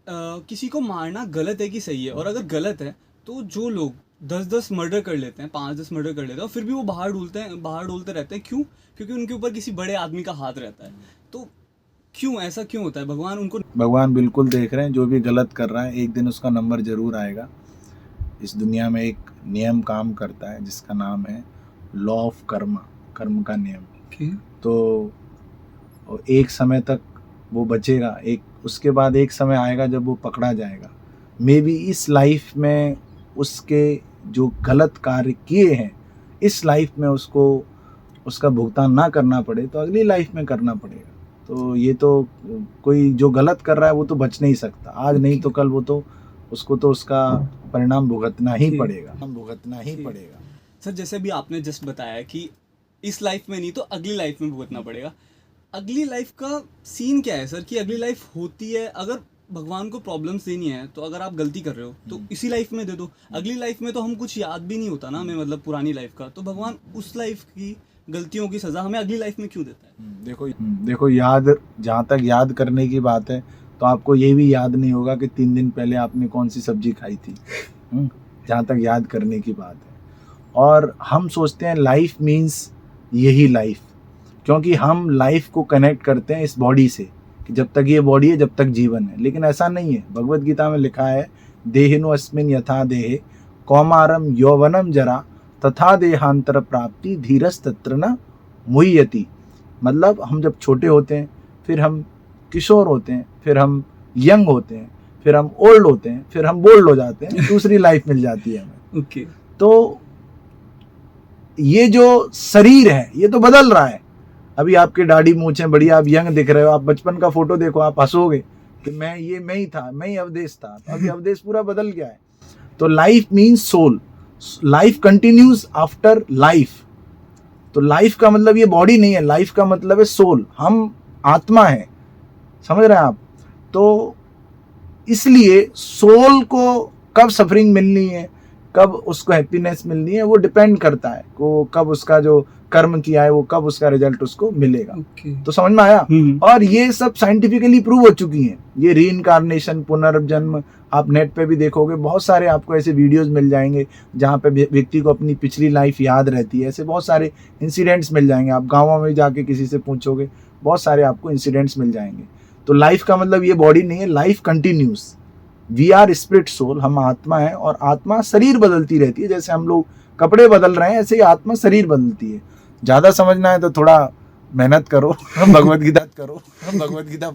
किसी को मारना गलत है कि सही है? और अगर गलत है तो जो लोग 10-10 मर्डर कर लेते हैं, 5-10 मर्डर कर लेते हैं और फिर भी वो बाहर डोलते रहते हैं, क्यों? क्योंकि उनके ऊपर किसी बड़े आदमी का हाथ रहता है। तो क्यों ऐसा क्यों होता है? भगवान बिल्कुल देख रहे हैं, जो भी गलत कर रहा है एक दिन उसका नंबर जरूर आएगा। इस दुनिया में एक नियम काम करता है जिसका नाम है लॉ ऑफ कर्म, कर्म का नियम। तो एक समय तक वो बचेगा, उसके बाद एक समय आएगा जब वो पकड़ा जाएगा। मे बी इस लाइफ में उसके जो गलत कार्य किए हैं इस लाइफ में उसको उसका भुगतान ना करना पड़े तो अगली लाइफ में करना पड़ेगा। तो ये तो कोई जो गलत कर रहा है वो तो बच नहीं सकता, आज नहीं तो कल वो तो उसको तो उसका परिणाम भुगतना ही पड़ेगा। सर, जैसे भी आपने जस्ट बताया कि इस लाइफ में नहीं तो अगली लाइफ में भुगतना पड़ेगा। अगली लाइफ का सीन क्या है सर? कि अगली लाइफ होती है, अगर भगवान को प्रॉब्लम्स देनी है तो अगर आप गलती कर रहे हो तो इसी लाइफ में दे दो। अगली लाइफ में तो हम कुछ याद भी नहीं होता ना हमें, मतलब पुरानी लाइफ का, तो भगवान उस लाइफ की गलतियों की सजा हमें अगली लाइफ में क्यों देता है? देखो याद, जहाँ तक याद करने की बात है तो आपको ये भी याद नहीं होगा कि 3 दिन पहले आपने कौन सी सब्जी खाई थी, जहाँ तक याद करने की बात है। और हम सोचते हैं लाइफ मीन्स यही लाइफ, क्योंकि हम लाइफ को कनेक्ट करते हैं इस बॉडी से कि जब तक ये बॉडी है जब तक जीवन है, लेकिन ऐसा नहीं है। भगवत गीता में लिखा है देहिनो अस्मिन यथा देहे कौमारम यौवनम जरा तथा देहांतर प्राप्ति धीरस तत्र न मुह्यति। मतलब हम जब छोटे होते हैं, फिर हम किशोर होते हैं, फिर हम यंग होते हैं, फिर हम ओल्ड होते हैं, फिर हम बोल्ड हो जाते हैं, दूसरी लाइफ मिल जाती है हमें। तो ये जो शरीर है ये तो बदल रहा है। अभी आपके दाढ़ी मूंछें बढ़िया, आप यंग दिख रहे हो, आप बचपन का फोटो देखो, आप हंसोगे कि मैं ही था, मैं ही अवधेश था। अभी अवधेश पूरा बदल गया है। तो life means soul, life continues after life. तो लाइफ का मतलब ये बॉडी नहीं है, लाइफ का मतलब है सोल, हम आत्मा है, समझ रहे हैं आप? तो इसलिए सोल को कब सफरिंग मिलनी है, कब उसको हैप्पीनेस मिलनी है, वो डिपेंड करता है वो कब उसका जो कर्म किया है वो कब उसका रिजल्ट उसको मिलेगा। तो समझ में आया? और ये सब साइंटिफिकली प्रूव हो चुकी हैं, ये रीइंकार्नेशन, पुनर्जन्म। आप नेट पे भी देखोगे, बहुत सारे आपको ऐसे वीडियोस मिल जाएंगे जहाँ पे व्यक्ति को अपनी पिछली लाइफ याद रहती है। ऐसे बहुत सारे इंसिडेंट्स मिल जाएंगे, आप गाँवों में जाके किसी से पूछोगे, बहुत सारे आपको इंसिडेंट्स मिल जाएंगे। तो लाइफ का मतलब ये बॉडी नहीं है, life continues. We are spirit soul, हम आत्मा है, और आत्मा शरीर बदलती रहती है। जैसे हम लोग कपड़े बदल रहे हैं, ऐसे ही आत्मा शरीर बदलती है। ज़्यादा समझना है तो थोड़ा मेहनत करो, भगवत गीता करो, भगवत गीता